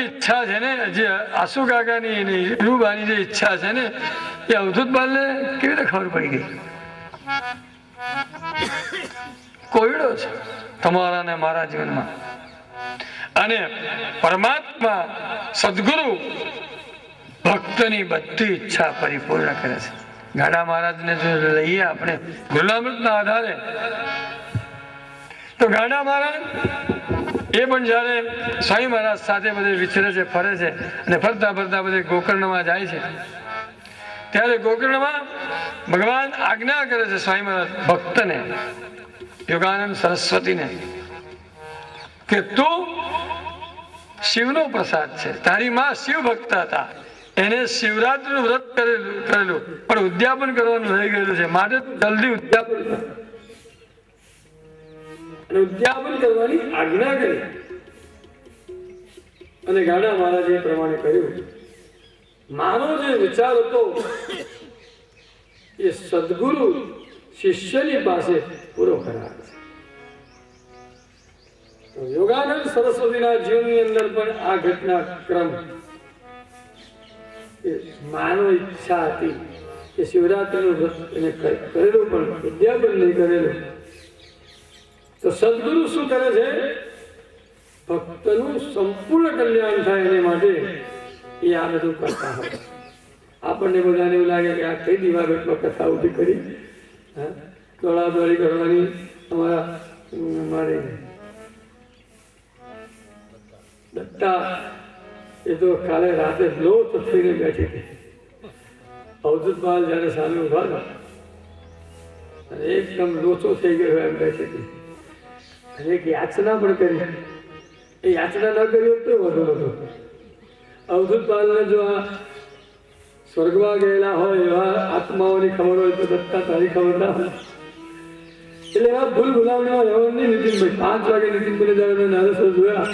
ઈચ્છા છે ને, જે આસુ કાકાની હીરુબાની જે ઈચ્છા છે ને, એ અવધૂત બાલને કેવી રીતે ખબર પડી ગઈ? કોયડો છે તમારા ને મારા જીવનમાં. અને પરમાત્મા સદગુરુ ભક્તની બધી ઈચ્છા પરિપૂર્ણ કરે છે. ગાડા મહારાજને જો લઈએ આપણે ગુલામૃતના આધારે, તો ગાડા મહારાજ એ પણ જયારે સ્વામી મહારાજ સાથે બધે વિચરે છે, ફરે છે, અને ફરતા ફરતા બધે ગોકર્ણમાં જાય છે, ત્યારે ગોકર્ણમાં ભગવાન આજ્ઞા કરે છે સ્વામી મહારાજ ભક્તને, યોગાનંદ સરસ્વતીને, કે તું શિવનો પ્રસાદ છે. તારી માં શિવ ભક્ત હતા, એને શિવરાત્રીનું વ્રત કરેલું પણ ઉદ્યાપન કરવાનું રહી ગયેલું છે, માટે જલ્દી ઉદ્યાપન કરવાની આજ્ઞા કરી. અને ગાડા મહારાજે એ પ્રમાણે કર્યું. માનો જે વિચાર હતો એ સદગુરુ શિષ્યની પાસે પૂરો કરાવે છે. તો યોગાનંદ સરસ્વતીના જીવનની અંદર પણ આ ઘટના ક્રમ, માનવ ઈચ્છા હતી કે શિવરાત્રીનું વ્રત એને કરેલું પણ ઉદ્યાપન નહીં કરેલું. તો સદગુરુ શું કરે છે? ભક્તનું સંપૂર્ણ કલ્યાણ થાય એને માટે એ આ બધું કરતા હોય. આપણને બધાને એવું લાગે કે આ કઈ દિવાગઢમાં કથા ઉભી કરી, દોડાદોડી કરવાની. અમારે દત્તા એ તો કાલે રાતે લોટ થઈને બેઠી હતી. અવધૂત બાલ જયારે સામે ઉભા હતા અને એકદમ લોચો થઈ ગયો એમ બેઠી હતી. અને એક યાચના પણ કરી. એ યાચના ન કરી હોત તો વધુ નતું. અવધૂત બાલને જો આ સ્વર્ગમાં ગયેલા હોય એવા આત્માઓની ખબર હોય તો દત્તા તારી ખબર ના હોય. એટલે એવા ભૂલ ભૂલાવણીમાં રહેવાનું નહીં. નીતિનભાઈ 5 વાગે નીતિનભાઈ જયારે નારેશ્વર જોયા,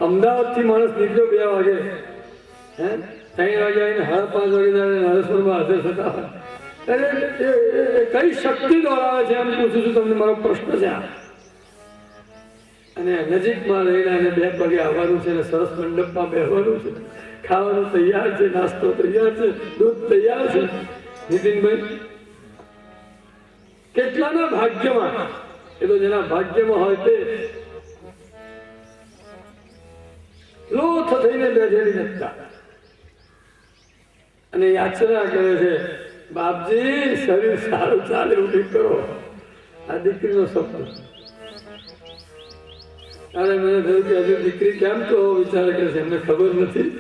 અમદાવાદ થી માણસ નીકળ્યો 2 વાગે, 3 વાગે આવીને 5:30 વાગે જયારે નારેશ્વરમાં હાજર થતા હોય. એટલે કઈ શક્તિ દોડાવે છે એમ પૂછું છું તમને, મારો પ્રશ્ન છે આ. અને નજીકમાં રહીને 2 પગે આવવાનું છે, સરસ મંડપમાં બેસવાનું છે, ખાવાનું તૈયાર છે, નાસ્તો તૈયાર છે, દૂધ તૈયાર છે. નીતિનભાઈ કેટલાના ભાગ્યમાં, એ તો જેના ભાગ્યમાં હોય તે લોથ થઈને બેઠેલી નતા અને યાચના કરે છે, બાપજી શરીર સારું ચાલે એવું કરો. આ દીકરીનો સપનો. અરે મને થયું કે હજુ દીકરી કેમ તો વિચાર કરે છે, એમને ખબર નથી.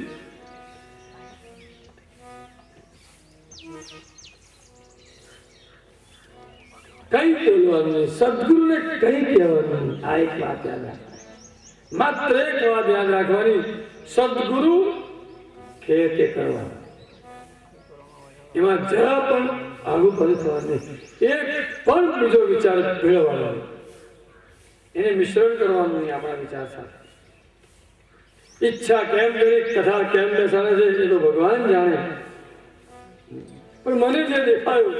કઈ બોલવાનું નહીં, સદગુરુને કઈ કહેવાનું નહીં. આ એક વાત યાદ રાખવાની, માત્ર એક વાત યાદ રાખવાની, સદગુરુ કે તે કરવાનું, એમાં જરા પણ આગુ પાછું થવાનું નહીં. એક પણ બીજો વિચાર ભેળવવાનો નહીં, એને મિશ્રણ કરવાનું નહીં આપણા વિચાર સાથે. ઈચ્છા કેમ કરી, કથા કેમ બેસાડે છે એ તો ભગવાન જાણે. પણ મને જે દેખાયું,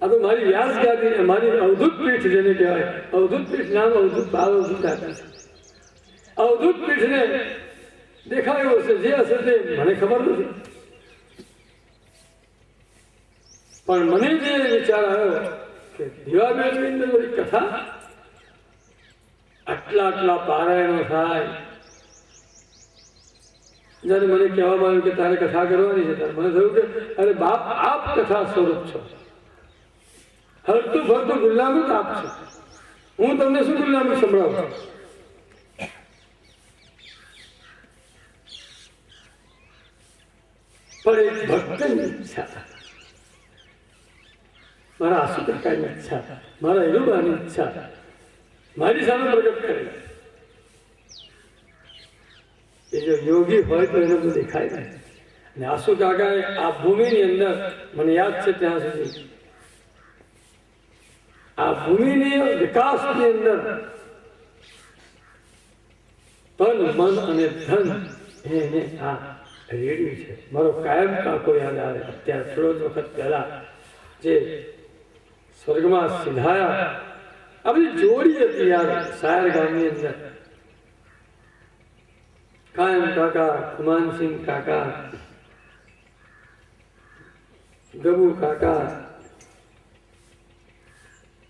આ તો મારી વ્યાસગાદી, મારી અવધૂત પીઠ જેને કહેવાય, અવધૂત પીઠ નામ અવધૂત બાલ અવધૂત આપ્યું છે. અવધૂત પીઠને દેખાયું હશે, જે હશે તે મને ખબર નથી. પણ મને જે વિચાર આવ્યો કે દીવાબેનની અંદર કથા, આટલા પારાયણો થાય. જયારે મને કહેવામાં આવ્યું કે તારે કથા કરવાની છે, ત્યારે મને થયું કે અરે બાપ, આપ કથા સ્વરૂપ છો. હરતું ફરતું ગુલામત આપ છો. હું તમને શું ગુલામત સંભળાવું? પણ એક ભક્તની ઈચ્છા, મારા આસુ કાકાની ઈચ્છા, મારા હીરુબાની ઈચ્છા મારી સામે પ્રગટ કરે. એ જો યોગી હોય તો એને બધું દેખાય ને. અને આસુ કાકાએ આ ભૂમિની અંદર, મને યાદ છે ત્યાં સુધી, આ ભૂમિની વિકાસની અંદર તન મન અને ધન એને આ રેડ્યું છે. મારો કાયમ કાકો યાદ આવે. અત્યારે થોડો જ વખત પહેલા જે સ્વર્ગમાં સિંધાયા, આ બધી જોડી હતી યાર સાયર ગામની અંદર. કાયમ કાકા, ખુમાનસિંહ કાકા, ગબુ કાકા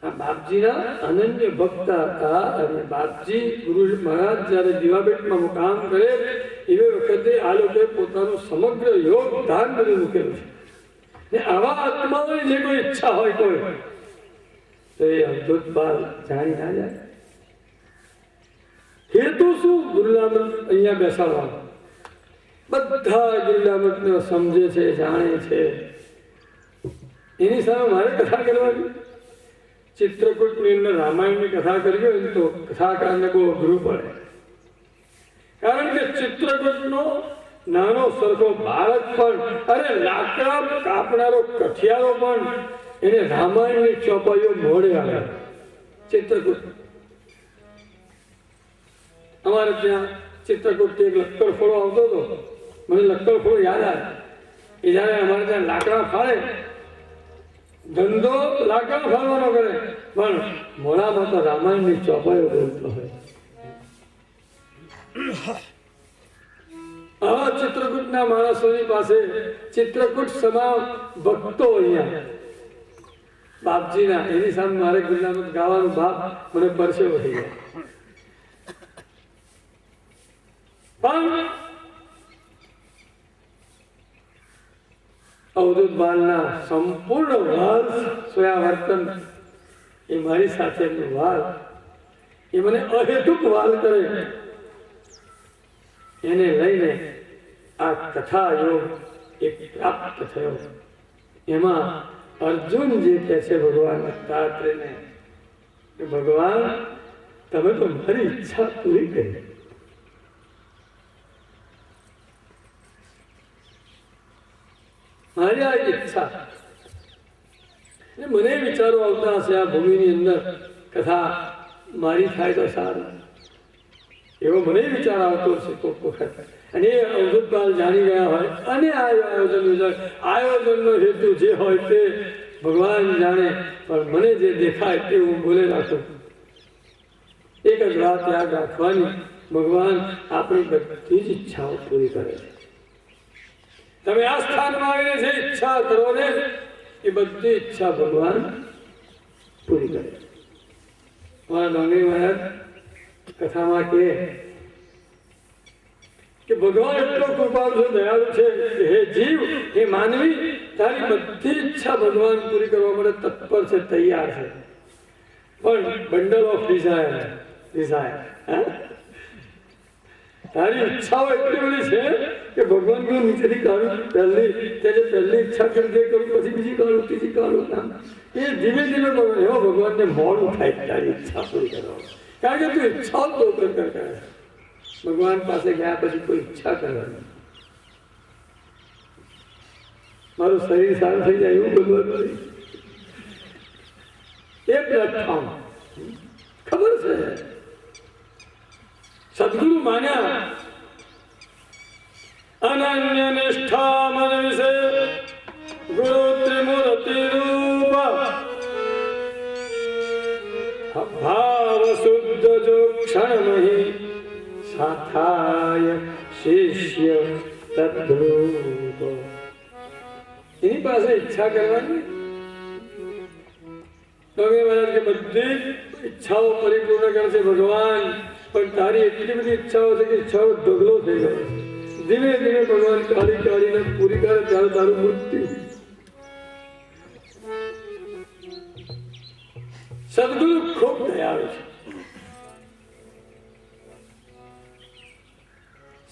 આ બાપજીના અનન્ય ભક્ત હતા. અને બાપજી ગુરુ મહારાજ જયારે દીવાબેટમાં મુકામ કરે એ વખતે આ લોકોએ પોતાનું સમગ્ર યોગદાન બધું મૂકેલું છે. ને આવા આત્માઓની જે કોઈ ઈચ્છા હોય કોઈ તો એ અવધૂત બાલ જાણી ના જાય. હેતુ શું? ગુરુલામત અહીંયા બેસાડવાનો. બધા ગુરુલામતને સમજે છે, જાણે છે. એની સામે મારે કથા કરવાની. ચિત્રકૂટની અંદર રામાયણની કથા કરી હોય તો કથાકારને બહુ અઘરું પડે. કારણ કે ચિત્રકૂટનો નાનો સરખો બાળક પણ, અરે લાકડા કાપનારો કઠિયારો પણ એને રામાયણની ચોપાઈઓ મોડે આવે. ચિત્રકૂટ અમારે ત્યાં ચિત્રકૂટથી એક લક્કડફોડો આવતો હતો. મને લક્કડફોડો યાદ આવે. એ જયારે અમારે ત્યાં લાકડા ફાળે, ધંધો લાકડા ફાળવાનો કરે, પણ મોડામાં તો રામાયણની ચોપાઈઓ બોલતો હોય. આવા ચિત્રકૂટના માણસોની પાસે ચિત્રકૂટ સમા ભક્તો અહીંયા બાપજીના, એની સામે મારે ગુરુનામત ગાવાનું બાપ મને પરસેવો થઈ જાય. પણ અવધૂત બાલના સંપૂર્ણ વાલ સ્વયાવર્તન એ મારી સાથેનું વાલ, એ મને અહેતુક વાલ કરે. એને લઈને આ કથા યોગ એક પ્રાપ્ત થયો. એમાં અર્જુન જે કહે છે ભગવાન દત્તાત્રેયને કે ભગવાન તમે તો મારી ઈચ્છા પૂરી કરી. મારી આ ઈચ્છા, મને વિચારો આવતા હશે આ ભૂમિની અંદર કથા મારી થાય તો સારું, એવો મને વિચાર આવતો હશે કોઈક વખત. અને એ અવધૂત બાલ જાણી ગયા હોય અને આયોજનનો હેતુ જે હોય તે ભગવાન જાણે. પણ મને જે દેખાય તે હું બોલે રાખું. એક જ વાત યાદ રાખવાની, ભગવાન આપણી બધી જ ઈચ્છાઓ પૂરી કરે છે. તમે આ સ્થાનમાં આવીને જે ઈચ્છા કરો ને એ બધી ઈચ્છા ભગવાન પૂરી કરે. મારા ડોંગરી મહારાજ કથામાં કે ભગવાન એટલો કૃપાળુ છે, દયાળુ છે કે હે જીવ, હે માનવી, તારી બધી ઈચ્છા ભગવાન પૂરી કરવા માટે તત્પર છે, તૈયાર છે. પણ બંડલ ઓફ ડિઝાયર તારી ઈચ્છાઓ એટલી બધી છે કે ભગવાન કહ્યું નીચેથી કાઢું, પહેલી ઈચ્છા કરી દે કરું, પછી બીજી કાઢું, ત્રીજી કાઢું. એ ધીમે ધીમે એવો ભગવાનને મોડું થાય તારી ઈચ્છા પૂરી કરવા. કારણ કે તું ઈચ્છાઓ તો કરે. ભગવાન પાસે ગયા પછી કોઈ ઈચ્છા કરવાની, મારું શરીર સારું થઈ જાય એવું બોલવાનું એ પ્લેટફોર્મ ખબર છે. સદગુરુ માન્યા અનન્ય નિષ્ઠા મન વિશે ગુરુ ત્રિમૂર્તિ રૂપ ભાવ શુદ્ધ જો ક્ષણમહી સાથાય શિષ્ય તદ્રૂપ. એની પાસે ઈચ્છા કરવાની. બધી ઈચ્છાઓ પરિપૂર્ણ કરશે ભગવાન, પણ તારી એટલી બધી ઈચ્છાઓ છે કે ઈચ્છાઓ ઢગલો થઈ ગયો. ધીમે ધીમે ભગવાન કાઢીને પૂરી કરે ત્યારે તારું મૃત્યુ. સદગુરુ ખૂબ દયાળુ છે.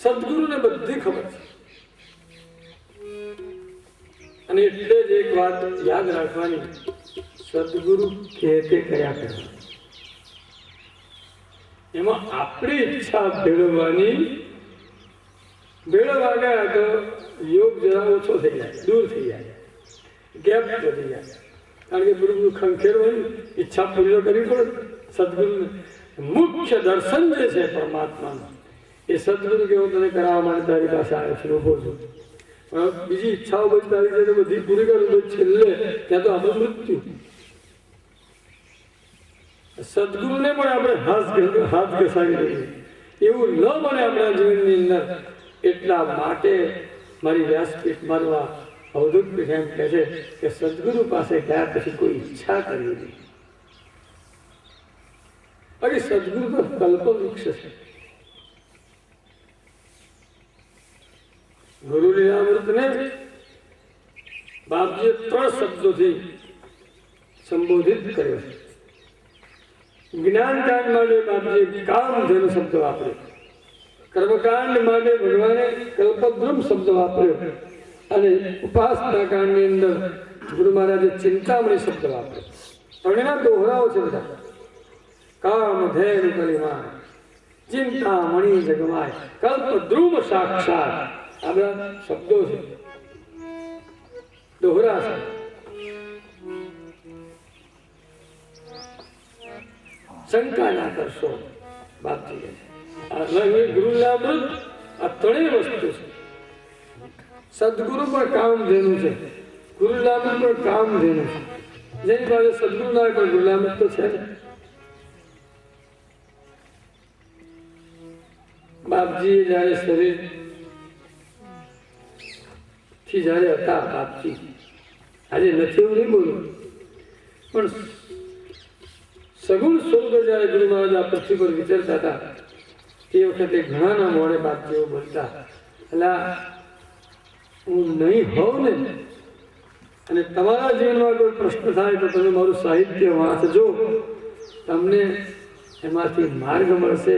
સદગુરુને બધી ખબર છે. અને એટલે જ એક વાત યાદ રાખવાની, સદગુરુ કહેતે કયા કરવા, એમાં આપણી ઈચ્છા ભેળવવાની. ભેળવવા ગયા તો યોગ જરા ઓછો થઈ જાય, દૂર થઈ જાય, ગેપ વધી જાય. કારણ કે બધું ખંખેરવાની ઈચ્છા પૂરી કરવી પડે. સદગુરુને મુખ્ય દર્શન જે છે પરમાત્માનું, એ સદગુરુ કેવો તને કરાવવા માટે તારી પાસે આવે છે, ઉભો છું. પણ બીજી ઈચ્છાઓ બધી તારી છે બધી પૂરી કરું, છેલ્લે ત્યાં તો આપણે મૃત્યુ. સદગુરુને પણ આપણે હાથ ઘસાવી દઈએ. એવું ન બને આપણા જીવનની અંદર. એટલા માટે મારી વ્યાસપીઠ મારવા અવધૂત પીઠ એમ કહે છે કે સદગુરુ પાસે ગયા પછી કોઈ ઈચ્છા કરવી નહીં. અરે સદગુરુ તો કલ્પવૃક્ષ છે. ગુરુ લીલામૃતને બાપજીએ 3 શબ્દોથી સંબોધિત કર્યો છે. જ્ઞાનકાંડ માટે બાપજીએ કામધેનુ શબ્દ વાપર્યો, કર્મકાંડ માટે ભગવાને કલ્પદ્રુમ શબ્દ વાપર્યો, અને ઉપાસના કાંડની અંદર ગુરુ મહારાજે ચિંતામણી શબ્દ વાપર્યો. ત્રણેના દોહરાઓ છે બધા. કામધેનુ કલિમાન, ચિંતામણી જગમાય, કલ્પદ્રુમ સાક્ષાત. આ બધા શબ્દો છે, દોહરા છે. શંકા ના કરશો બાપજી. ગુરુ લીલામૃત આ ત્રણેય વસ્તુ છે. સદગુરુ પણ કામધેનુ છે, ગુરુ લીલામૃત પણ કામધેનુ છે. જેની પાસે સદગુરુ ના હોય પણ ગુરુ લીલામૃત તો છે ને. બાપજી જયારે શરીર થી જયારે હતા બાપજી, આજે નથી એવું નહીં બોલું, પણ સગુણ સ્વરૂપે જયારે ગુરુ મહારાજ આ પૃથ્વી પર વિચરતા હતા તે વખતે ઘણાના મોડે બાપજીઓ બોલતા, એટલે હું નહીં હોઉં ને અને તમારા જીવનમાં કોઈ પ્રશ્ન થાય તો તમે મારું સાહિત્ય વાંચજો, તમને એમાંથી માર્ગ મળશે,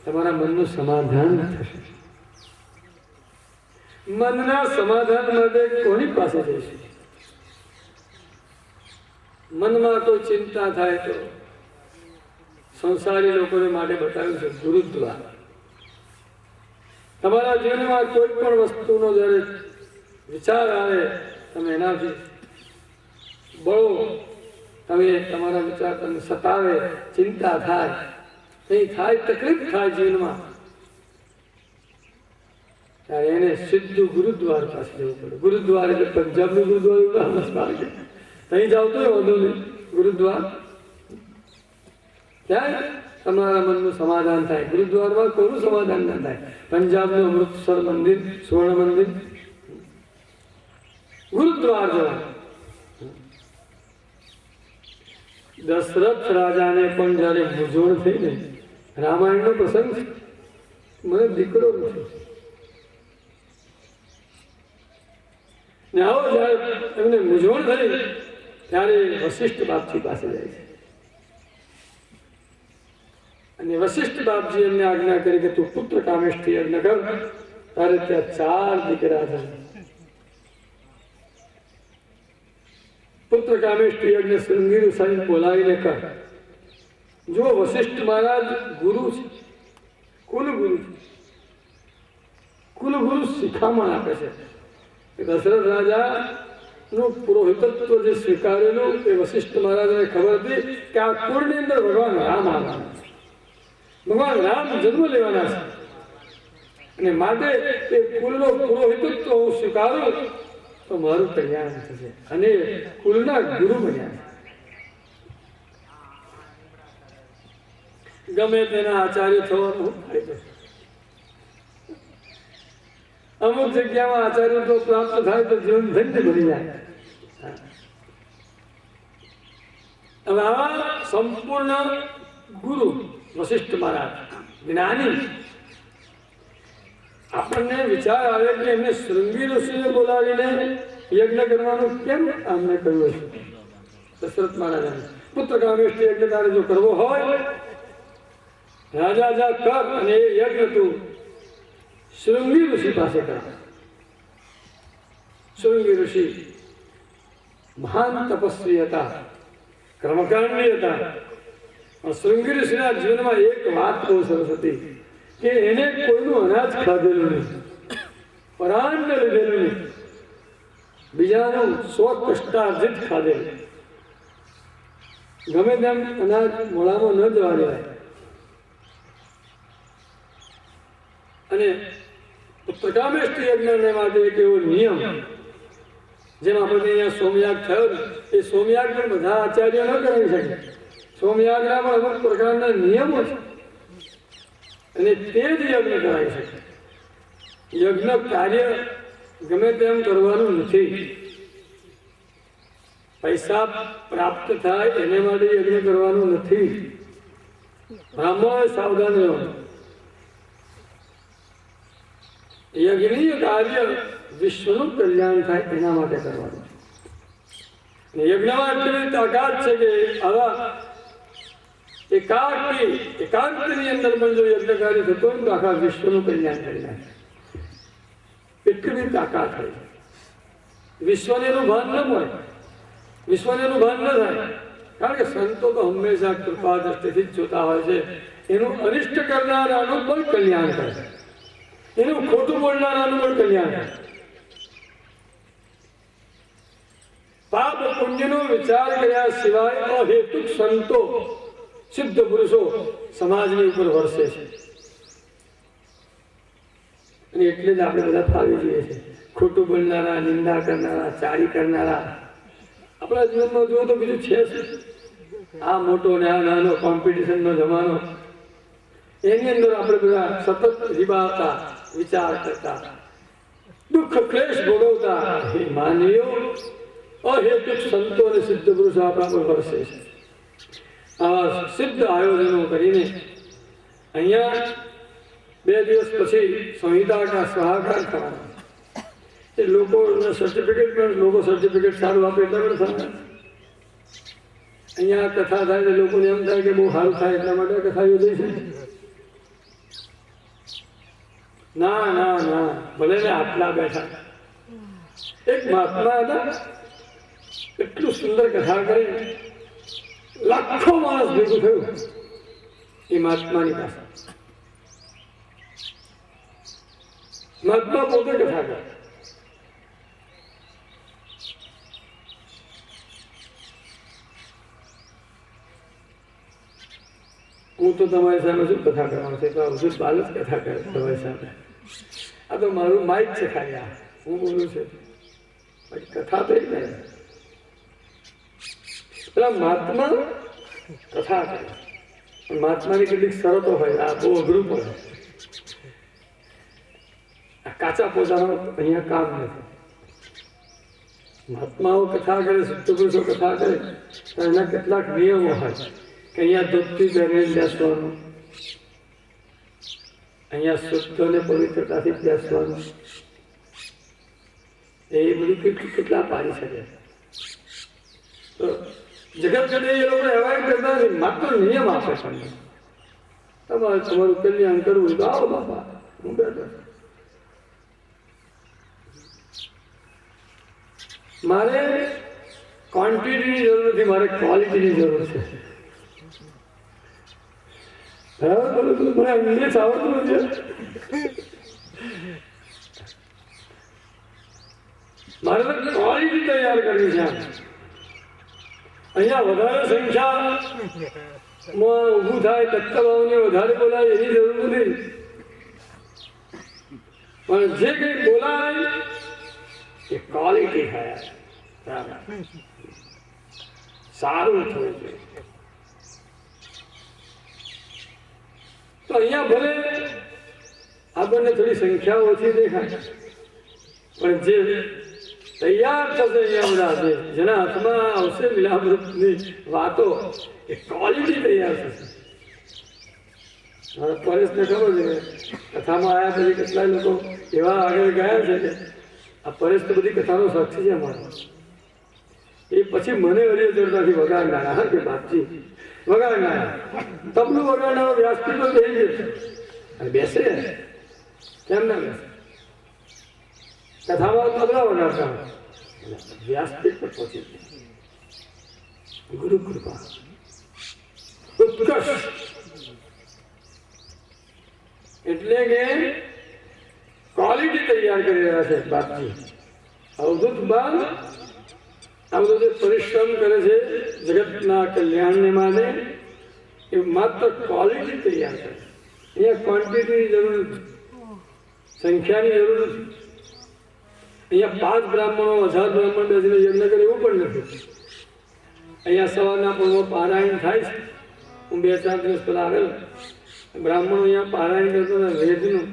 તમારા મનનું સમાધાન થશે. મનના સમાધાન માટે કોની પાસે જઈશું? મનમાં કોઈ ચિંતા થાય તો સંસારી લોકોને માટે બતાવ્યું છે ગુરુદ્વાર. તમારા જીવનમાં કોઈ પણ વસ્તુનો જ્યારે વિચાર આવે તમે એનાથી બળો, તમે તમારા વિચાર તમને સતાવે, ચિંતા થાય, કંઈ થાય, તકલીફ થાય જીવનમાં, ત્યારે એને સીધું ગુરુદ્વાર પાસે જવું પડે. ગુરુદ્વાર એટલે પંજાબનું ગુરુદ્વાર એવું ત્યાં જાવ તો વાંધો નહીં. ગુરુદ્વાર ત્યાં તમારા મનનું સમાધાન થાય. ગુરુદ્વારમાં કોનું સમાધાન ના થાય? પંજાબનું અમૃતસર મંદિર, સ્વર્ણ મંદિર, ગુરુદ્વાર જવાનું. દશરથ રાજાને પણ જયારે મૂંઝવણ થઈ ને, રામાયણનો પ્રસંગ છે, મને દીકરો નથી ને આવો જયારે એમને મૂંઝવણ થઈ ત્યારે વશિષ્ઠ બાપજી પાસે જાય છે અને વશિષ્ઠ બાપજી એમને આજ્ઞા કરી કે તું પુત્ર કામેષ્ઠી યજ્ઞ કર. તારે ત્યાં 4 દીકરા છે. પુત્ર કામેષ્ઠી યજ્ઞ શૃંગી સાહેબ બોલાવીને કર. જો વશિષ્ઠ મહારાજ ગુરુ છે, કુલગુરુ છે, કુલગુરુ શિખામણ આપે છે. દશરથ રાજા નું પુરોહિતત્વ જે સ્વીકારેલું એ વશિષ્ઠ મહારાજને ખબર હતી કે આ કુળની અંદર ભગવાન રામ આવવાના છે, ભગવાન રામ જન્મ લેવાના છે, અને માટે એ કુલનો પુરોહિતત્વ હું સ્વીકારું તો મારું કલ્યાણ થશે, અને કુલના ગુરુ બન્યા. ગમે તેના આચાર્ય થવાનું ફાયદો. અમુક જગ્યામાં આચાર્ય તો પ્રાપ્ત થાય તો જીવન ધન્ય બની જાય. હવે આવા સંપૂર્ણ ગુરુ વશિષ્ઠ મહારાજ જ્ઞાની. આપણને વિચાર આવે કે એમને શૃંગી ઋષિને બોલાવીને યજ્ઞ કરવાનું કેમ અમને કહ્યું છે? દશરથ મહારાજાને પુત્ર કામેષ્ઠી યજ્ઞ તારે જો કરવો હોય રાજા જા કર, અને એ યજ્ઞ તું શૃંગી ઋષિ પાસે કર. શૃંગી ઋષિ મહાન તપસ્વી હતા, કર્મકાંડી હતા. શૃંગી ઋષિના જીવનમાં એક વાત બહુ સરસ હતી કે એને કોઈનું અનાજ ખાધેલું નહીં, પરાન્ન લીધેલું નહીં, બીજાનું સ્વકષ્ટાર્જિત ખાધેલું. ગમે તેમ અનાજ મોડામાં ન જવા દેવાય. અને પુત્રકામેષ્ઠી યજ્ઞને માટે એક એવો નિયમ, જેમ આપણે અહીંયા સોમયાગ થયો ને, એ સોમયાગ પણ બધા આચાર્ય ન કરાવી શકે. સોમયાગના પણ અમુક પ્રકારના નિયમો છે. અને તે જ યજ્ઞ કરાવી શકે. યજ્ઞ કાર્ય ગમે તેમ કરવાનું નથી. પૈસા પ્રાપ્ત થાય એને માટે યજ્ઞ કરવાનું નથી. બ્રાહ્મણ સાવધાન રહેવાનું. યજ્ઞીય કાર્ય વિશ્વનું કલ્યાણ થાય એના માટે કરવાનું. યજ્ઞમાં એટલી તાકાત છે કે આવા એકાંતની અંદર પણ જો યજ્ઞ કાર્ય થતો હોય તો આખા વિશ્વનું કલ્યાણ કરી નાખે. એટલી તાકાત હોય. વિશ્વને એનું ભાન ન હોય, વિશ્વને એનું ભાન ન થાય. કારણ કે સંતો તો હંમેશા કૃપા દ્રષ્ટિથી જ જોતા હોય છે. એનું અનિષ્ટ કરનારાનું પણ કલ્યાણ કરે, એનું ખોટું બોલનારાનું પણ કલ્યાણ કરે. પાપ પુણ્યનો વિચાર કર્યા સિવાય અહેતુક સંતો સિદ્ધ પુરુષો સમાજની ઉપર વરસે છે. અને એટલે જ આપણે બધા ફાવી જઈએ છીએ. ખોટું બોલનારા, નિંદા કરનારા, ચારી કરનારા આપણા જીવનમાં જુઓ તો બીજું છે. આ મોટો ને આ નાનો કોમ્પિટિશનનો જમાનો, એની અંદર આપણે બધા સતત રીબાવતા, વિચાર કરતા, દુઃખ ક્લેશ ભોગવતા હે માનવીઓ અહેતુક સંતો અને સિદ્ધ પુરુષો આપણા પર વરસે છે. આવા સિદ્ધ આયોજનો કરીને અહીંયા 2 દિવસ પછી સંહિતા કા સ્વાહાકાર થવાના. એ લોકોના સર્ટિફિકેટ પણ લોકો સર્ટિફિકેટ સારું આપે એટલા પણ થવાના. અહીંયા કથા થાય તો લોકોને એમ થાય કે બહુ સારું થાય એટલા માટે કથા યોજાય છે. ના ના ના, ભલે ને આટલા બેઠા. એક મહાત્મા હતા, એટલું સુંદર કથા કરી, લાખો માણસ ભેગું થયું એ મહાત્માની પાસે. મહાત્મા પોતે કથા કરે. હું તો તમારી સામે શું કથા કરવાનું છે? તો અવધૂત બાલ જ કથા કરે તમારી સામે. આ તો મારું માઇક છે ખાલી. આ હું બોલું છું, કથા તો કરે. પેલા મહાત્મા કથા કરે. મહાત્માની કેટલીક શરતો હોય, આ બહુ અઘરું પડે. આ કાચા પોતાનો અહીંયા કામ નથી. મહાત્માઓ કથા કરે, સિદ્ધ પુરુષો કથા કરે તો એના કેટલાક નિયમો હોય કે અહીંયા ધોતી પહેરીને બેસવાનું, અહીંયા શુદ્ધ અને પવિત્રતાથી બેસવાનું. એ બધું કેટલા પાડી શકે. તો જગત જડે એ લોકો એવાય કરતા નથી, માત્ર નિયમ આપે તમને. તમારે તમારું કલ્યાણ કરવું તો આવો બાપા, હું બેઠો. મારે ક્વોન્ટિટીની જરૂર નથી, મારે ક્વોલિટીની જરૂર છે. બરાબર બોલું છું? મને ઇંગ્લિશ આવડતું નથી. મારે તો ક્વોલિટી તૈયાર કરવી છે. અહીંયા વધારે સંખ્યામાં ઊભું થાય, ટક્કરવાઓને વધારે બોલાય એની જરૂર નથી. પણ જે કંઈ બોલાય એ ક્વોલિટી થાય, સારું થવું જોઈએ. તો અહીંયા ભલે આપણને થોડી સંખ્યા ઓછી દેખાય, પણ જે તૈયાર થશે અહીંયા બધા જેના હાથમાં આવશે મિલાવટની વાતો, એ ક્વોલિટી તૈયાર થશે. મારા પરેશને ખબર છે, કથામાં આવ્યા પછી કેટલાય લોકો એવા આગળ ગયા છે કે આ પરેશ તો બધી કથાનો સાક્ષી છે અમારો. એ પછી મને હરિય ચડતાથી વગાડનારા. હા કે બાપજી વગાડનારા, તબલું વગાડનારો વ્યાસપીઠ તો થઈ જશે અને બેસે કેમ ના બેસે? કથામાં તબલા વગાડતા વ્યાસપીઠ પર પહોંચી ગુરુ કૃપા ઉત્કર્ષ. એટલે કે ક્વોલિટી તૈયાર કરી રહ્યા છે બાપજી. અવધૂત બાલ આ બધો જે પરિશ્રમ કરે છે જગતના કલ્યાણને માટે, એ માત્ર ક્વોલિટી તૈયાર કરે. અહીંયા ક્વોન્ટિટીની જરૂર નથી, સંખ્યાની જરૂર નથી. અહીંયા 5 બ્રાહ્મણો 1000 બ્રાહ્મણ બેસીને યજ્ઞ કરે એવું પણ નથી. અહીંયા સવારના પર્વ પારાયણ થાય છે. હું 2-4 દિવસ પહેલા આવેલો, બ્રાહ્મણો અહીંયા પારાયણ કરતો હતા વેદનું,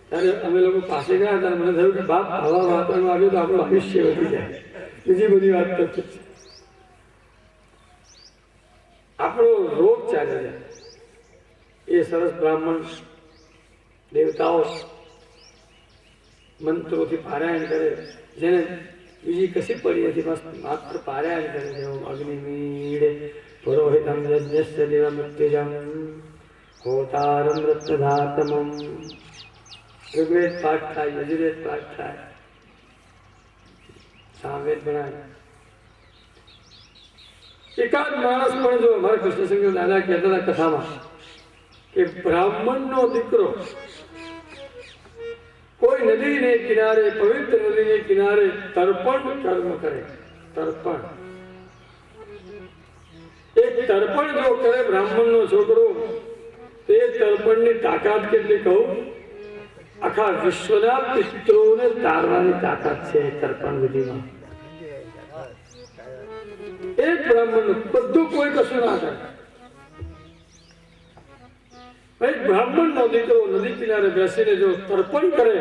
ત્યારે અમે લોકો પાસે ગયા ત્યારે મને થયું કે બાપ આવા વાતાવરણ આવ્યું તો આપણું આયુષ્ય વધી જાય. બીજી બધી વાત તો છે, આપણો રોગ ચાલે છે. એ સરસ બ્રાહ્મણ દેવતાઓ મંત્રોથી પારાયણ કરે, જેને બીજી કશી પડી નથી, બસ માત્ર પારાયણ કરે છે. અગ્નિમીડે પુરોહિતમ યજ્ઞસ્ય દેવમૃત્યુજમ હોતારમ રત્નધાતમમ. ઋગ્વેદ પાઠ થાય, યજુર્વેદ પાઠ થાય, સામવેદ ભણાય. એકાદ માણસ પણ જો અમારા કૃષ્ણશંકર દાદા કહેતા હતા કથામાં કે બ્રાહ્મણનો દીકરો કોઈ નદીને કિનારે, પવિત્ર નદીને કિનારે તર્પણ કર્મ કરે. તર્પણ, એક તર્પણ જો કરે બ્રાહ્મણનો છોકરો, તો એ તર્પણની તાકાત કેટલી કહું, આખા વિશ્વના પિતૃઓને તારવાની તાકાત છે તર્પણ વિધિમાં. એક બ્રાહ્મણ બધું કોઈ કશું ના કરે. એક બ્રાહ્મણનો દીકરો નદી કિનારે બેસીને જો તર્પણ કરે,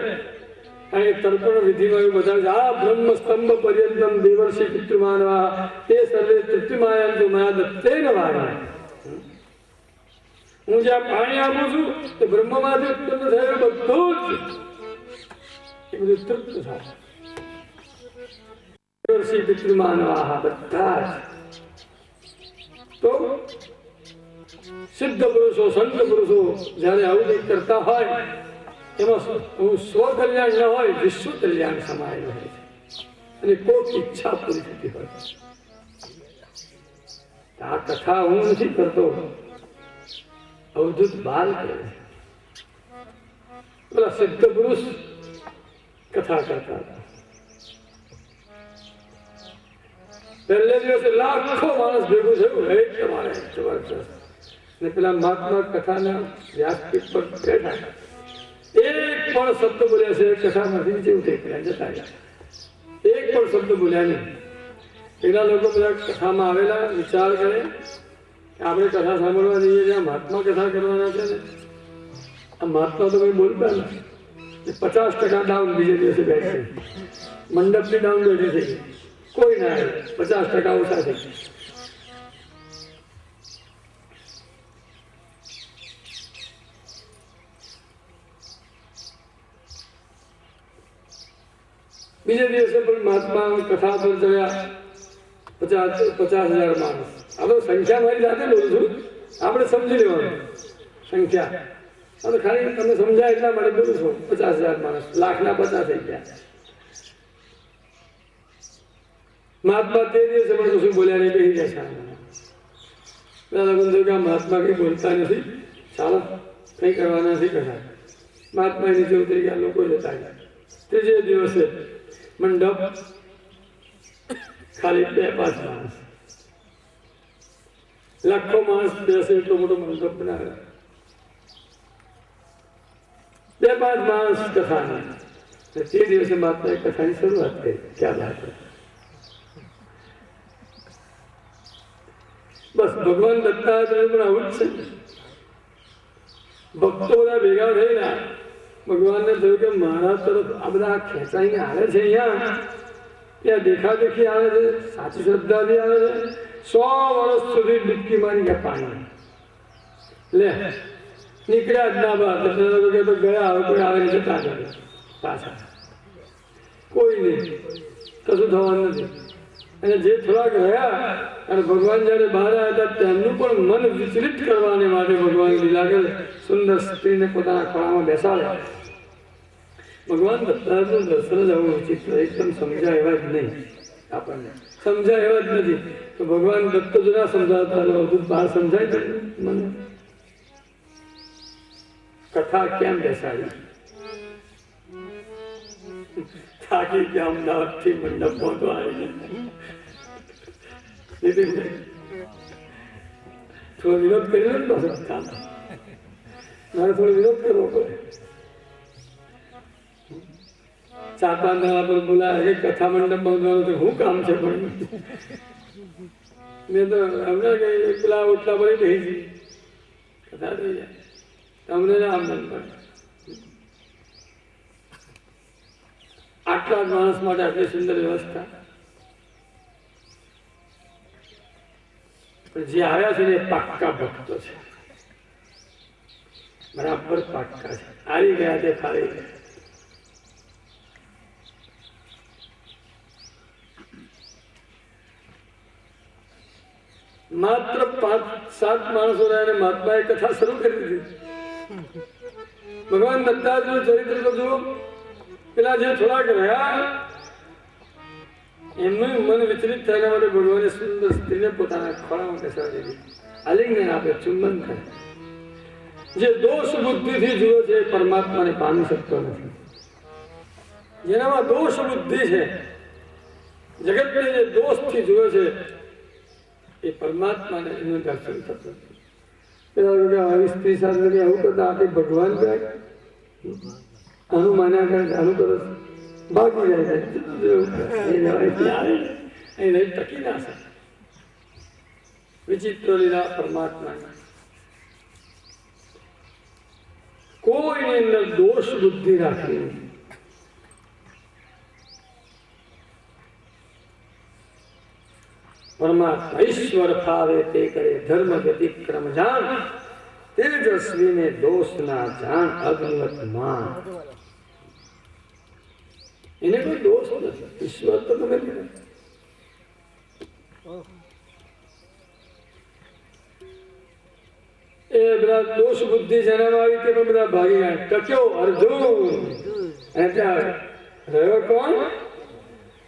અને તર્પણ વિધિમાં એવું બધા આ બ્રહ્મ સ્તંભ પર્યંતમ દેવર્ષિ પિતૃમાનવા તે સર્વે તૃપ્તિમાયંતુ મયા દત્તેન વારા. હું જ્યાં પાણી આપું છું તે બ્રહ્મમાંથી ઉત્પન્ન થયેલું બધું જ એ બધું તૃપ્ત થાય. દેવર્ષિ પિતૃમાનવા બધા જ. તો સિદ્ધ પુરુષો, સંત પુરુષો જયારે આવું કંઈક કરતા હોય એમાં સ્વ કલ્યાણ ન હોય, વિશ્વ કલ્યાણ સમાયેલું હોય છે, અને કોઈ ઈચ્છા પૂરી થતી હોય. આ કથા હું નથી કરતો, અવધૂત બાલ કરે. પેલા સિદ્ધ પુરુષ કથા કરતા હતા. પહેલે દિવસે લાખો માણસ ભેગું થયું, એક તમારે જબરજસ્ત. ને પેલા મહાત્મા કથાના વ્યાસપીઠ પર બેઠા, એક પણ શબ્દ બોલ્યા છે કથામાંથી જેવું થઈ ગયા, જતા ગયા. એક પણ શબ્દ બોલ્યા નહીં. પેલા લોકો બધા કથામાં આવેલા વિચાર કરે કે આપણે કથા સાંભળવા જઈએ જ્યાં મહાત્મા કથા કરવાના છે ને, આ મહાત્મા તો કંઈ બોલતા નથી. 50% ડાઉન બીજે દિવસે બેઠશે, મંડપની ડાઉન બેઠી થઈ ગઈ, કોઈ ના આવે, 50% ઓછા થઈ ગયા. બીજે દિવસે પણ મહાત્મા કથા પર ચડ્યા 50,000 માણસ. હવે સંખ્યા મારી જાતે બોલું છું, આપણે સમજી લેવાનું સંખ્યા. હવે ખાલી તમે સમજાય એટલા માટે બોલું છું. 50,000 માણસ, લાખના 50 થઈ ગયા. મહાત્મા તે દિવસે પણ કશું બોલ્યા નહીં, બેસી ગયા. મહાત્મા કઈ બોલતા નથી, ચાલો કઈ કરવાના નથી કથા. મહાત્મા નીચે ઉતરી ગયા, લોકો જતા ગયા. ત્રીજે દિવસે મંડપ ખાલી 2-5 માણસ, લાખો માણસ બેસે એટલો મોટો મંડપ બનાવે. 2-5 માણસ કથાના. તે દિવસે મહાત્માએ કથાની શરૂઆત કરી. ક્યાં વાત છે? બસ ભગવાન દત્તાત્રેય પણ આવું જ છે. ભક્તો બધા ભેગા થયેલા, ભગવાનને થયું કે મારા તરફ આ બધા ખેંચાઈને આવે છે, અહીંયા ત્યાં દેખાદેખી આવે છે, સાચી શ્રદ્ધાથી આવે છે. 100 વર્ષ સુધી ડૂબકી મારી ગયા પાણી. લે નીકળ્યા જ ના બહાર. તો ગયા, હવે કોઈ આવે નહીં, જતા ગયા પાછા. કોઈ નહીં, કશું થવાનું નથી. અને જે થોડાક રહ્યા, અને ભગવાન જયારે બહાર આવ્યા હતા તેમનું પણ મન વિચલિત કરવાને માટે ભગવાન લીલા કરે. સુંદર સ્ત્રીને પોતાના ખોળામાં બેસાડે. ભગવાન દત્તાત્રેયનું દર્શન જ આવું વિચિત્ર, એકદમ સમજાય એવા જ નહીં. આપણને સમજાય એવા જ નથી. તો ભગવાન દત્ત જ ના સમજાવતા, અવધૂત બહાર સમજાય છે મને. કથા કેમ બેસાડી? થાકી કે અમદાવાદથી મંડપ પહોંચવા આવી. થોડો વિરોધ કરી લો ને, મારે થોડો વિરોધ કરવો પડે. 4-5 દાડા પર બોલાય કે કથા મંડપ બાંધવાનું, તો શું કામ છે? પણ મેં તો હમણાં કે પેલા ઓટલા પર બેસી કથા થઈ જાય. અમને આમ મળે. આટલા જ માણસ માટે આટલી સુંદર વ્યવસ્થા. જે આવ્યા છે ને એ પાક્કા ભક્તો છે, બરાબર પાક્કા છે. આવી ગયા તે ફાળી ગયા. માત્ર 5-7 માણસો રહ્યા. મહાત્માએ કથા શરૂ કરી દીધી. ભગવાન દત્તાત્રેયનું ચરિત્ર તો જુઓ. પેલા જે થોડાક રહ્યા એમનું મન વિચલિત થયા માટે ભગવાને સુંદર સ્ત્રીને પોતાના ખોળામાં બેસાડી દીધી. આલિંગન આપે, ચુંબન કરે. જે દોષ બુદ્ધિથી જુએ છે એ પરમાત્માને પામી શકતો નથી. જેનામાં દોષ બુદ્ધિ છે, જગતને જે દોષથી જુએ છે એ પરમાત્માને એનું દર્શન થતું. પેલા આવી સ્ત્રી સાથે આવું કરતા આપણે ભગવાન જાય આનું માન્યા કરે, આનું કરો બાકી જાય એને ટકી ના શકે. વિચિત્ર લીલા પરમાત્મા કોઈની અંદર દોષ બુદ્ધિ રાખી નથી. પરમાત્મા ઈશ્વર ફાવે તે કરે, ધર્મ વ્યતિક્રમ જાણ, તેજસ્વી ને દોષ ના જાણ, અગ્નિવત માન. એને કોઈ દોષ નથી. ઈશ્વર તો તમે એ બધા દોષ બુદ્ધિ જેનામાં આવી તે બધા ભાગી ગયા. ટક્યો અર્જુન. અને ત્યાં રહ્યો કોણ?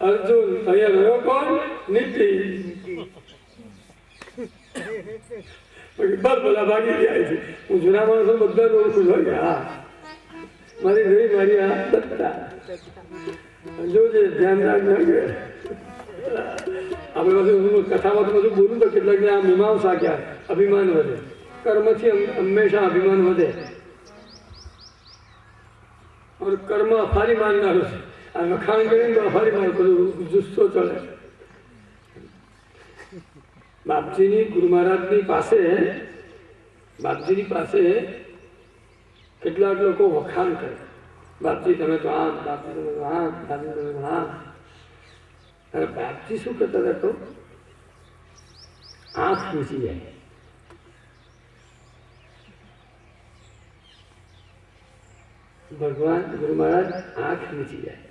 અર્જુન. અહીંયા રહ્યો કોણ? નીતિ. બધા ભાગી ગયા છે. હું જૂના માણસો બધા ઓળખું છું. હા મારી રહી મારી આ દત્તા જોજે, ધ્યાન રાખજો. આપણે બધું કથામાં તો બધું બોલું તો કેટલાક આ મીમાંસા ક્યાં અભિમાન વધે. કર્મથી હંમેશા અભિમાન વધે. કર્મ અફારી માનનારું છે. આ વખાણ કરીને તો અફારી માન બધું જુસ્સો ચડે. બાપજીની ગુરુ મહારાજની પાસે કેટલાક લોકો વખાણ કરે. બાપજી તમે તો આમ, બાપજી તમે તો આમ, બાપજી તમે તો આમ. અને બાપજી શું કરતા હતા? તો આંખ મીચી જાય. ભગવાન ગુરુ મહારાજ આંખ મીચી જાય.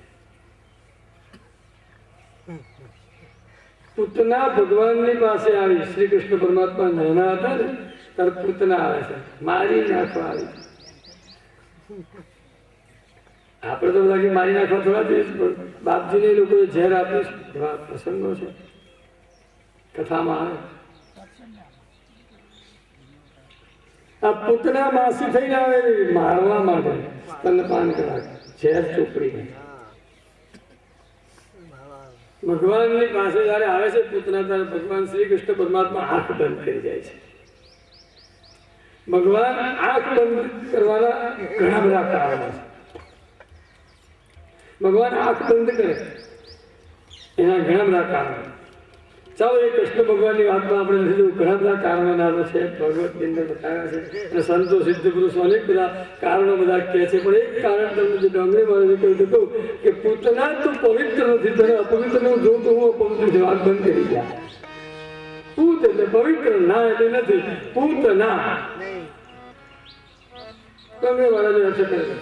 પૂતના ભગવાનની પાસે આવી. શ્રી કૃષ્ણ પરમાત્મા નાના હતા ને ત્યારે પૂતના આવે છે, મારી નાખવા આવી. આપણે તો બધા મારી નાખવા થોડા જઈએ, બાપજીને લોકોએ ઝેર આપ્યું છે. એવા પ્રસંગો છે કથામાં આવે. આ પૂતના માસી થઈને આવેલી મારવા માટે સ્તનપાન કરાવે, ઝેર ચોપડીને. ભગવાનની પાસે જયારે આવે છે પૂતના, ત્યારે ભગવાન શ્રી કૃષ્ણ પરમાત્મા આંખ બંધ કરી જાય છે. ભગવાન આંખ બંધ કરવાના ઘણા બધા કારણો છે. ભગવાન આંખ બંધ કરે એના ઘણા બધા કારણો. ચાલો એ કૃષ્ણ ભગવાનની વાતમાં આપણે નથી જવું. ઘણા બધા કારણો છે, ભગવતની અંદર બતાવ્યા છે. અને સંતો સિદ્ધ પુરુષો અનેક બધા કારણો બધા કહે છે. પણ એક કારણ તમને જે ડોંગરી મહારાજે કહ્યું હતું કે પૂતના તું પવિત્ર નથી, તને અપવિત્ર હું જોઉં તો હું અપવિત્ર છું. વાત બંધ કરી ગયા. પૂત એટલે પવિત્ર, ના એટલે નથી. પૂતના ડોંગરી મહારાજે અર્થ કરે છે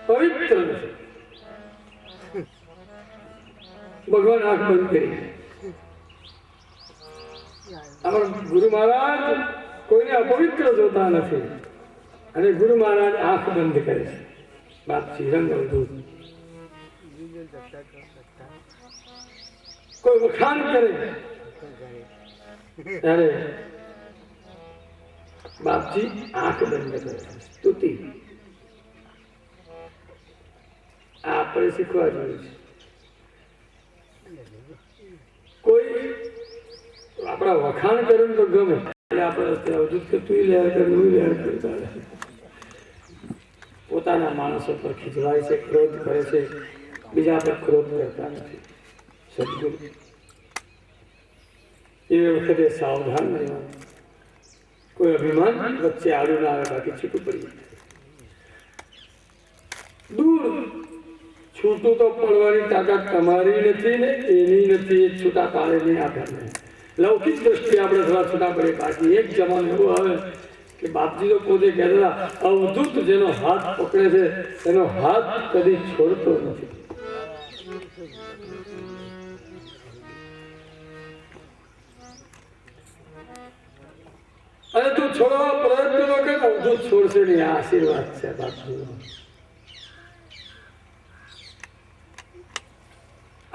પવિત્ર નથી. ભગવાન આંખ બંધ કરી. આપણા ગુરુ મહારાજ કોઈને અપવિત્ર જોતા નથી અને ગુરુ મહારાજ આંખ બંધ કરે છે. બાપજી રંગ અવધૂત. કોઈ વખાણ કરે ત્યારે બાપજી આંખ બંધ કરે. સ્તુતિ આપણે શીખવા જોઈએ છે. કોઈ આપણા વખાણ કરે તો ગમે, આપણે અવધૂત કે તું લેર કર, હું લેર કરતા પોતાના માણસો પર ખીજવાય છે, ક્રોધ કરે છે, બીજા પર ક્રોધ કરતા નથી. સદગુરુ એ વખતે સાવધાન રહેવાનું. કોઈ અભિમાન વચ્ચે આડું ના આવે, બાકી છૂટું પડી જાય. દૂર છૂટું તો પડવાની તાકાત તમારી નથી ને એની નથી. છૂટા પાડે નહીં આપણને. લૌકિક દ્રષ્ટિએ આપણે થોડા છૂટા પડે. બાકી એક જમાનો એવો આવે કે બાપજી તો પોતે કહેતા અવધૂત જેનો હાથ પકડે છે એનો હાથ કદી છોડતો નથી. અને તું છોડવા પ્રયત્ન ન કર, અવધૂત છોડશે નહીં. આ આશીર્વાદ છે બાપજી.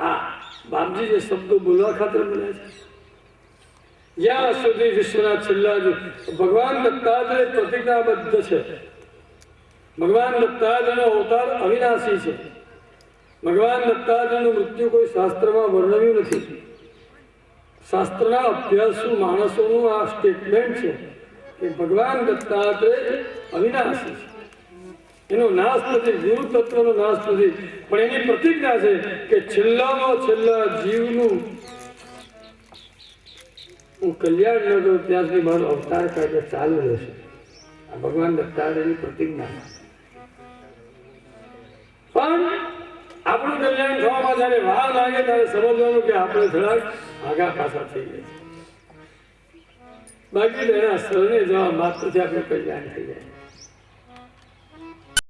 આ બાપજી જે શબ્દો બોલવા ખાતર મળ્યા છે, જ્યાં સુધી વિશ્વના છેલ્લા ભગવાન દત્તાત્રેય પ્રતિજ્ઞાબદ્ધ છે. ભગવાન દત્તાત્રેયનો અવતાર અવિનાશી છે. ભગવાન દત્તાત્રેયનું મૃત્યુ કોઈ શાસ્ત્રમાં વર્ણવ્યું નથી. શાસ્ત્રના અભ્યાસુ માણસોનું આ સ્ટેટમેન્ટ છે કે ભગવાન દત્તાત્રેય અવિનાશી છે. એનો નાશ નથી, ગુરુ તત્વનો નાશ નથી, પણ એની પ્રતિજ્ઞા છે કે છેલ્લામાં છેલ્લા જીવનું હું કલ્યાણ ન કરું ત્યાં સુધી મારો અવતાર કાર્ય ચાલુ રહેશે. આ ભગવાન દત્તાત્રેયની પ્રતિજ્ઞા. પણ આપણું કલ્યાણ થવામાં જયારે વાર લાગે ત્યારે સમજવાનું કે આપણે થોડાક આગા પાછા થઈ ગયા. બાકી એના શરણે જવા માત્રથી આપણું કલ્યાણ થઈ જાય.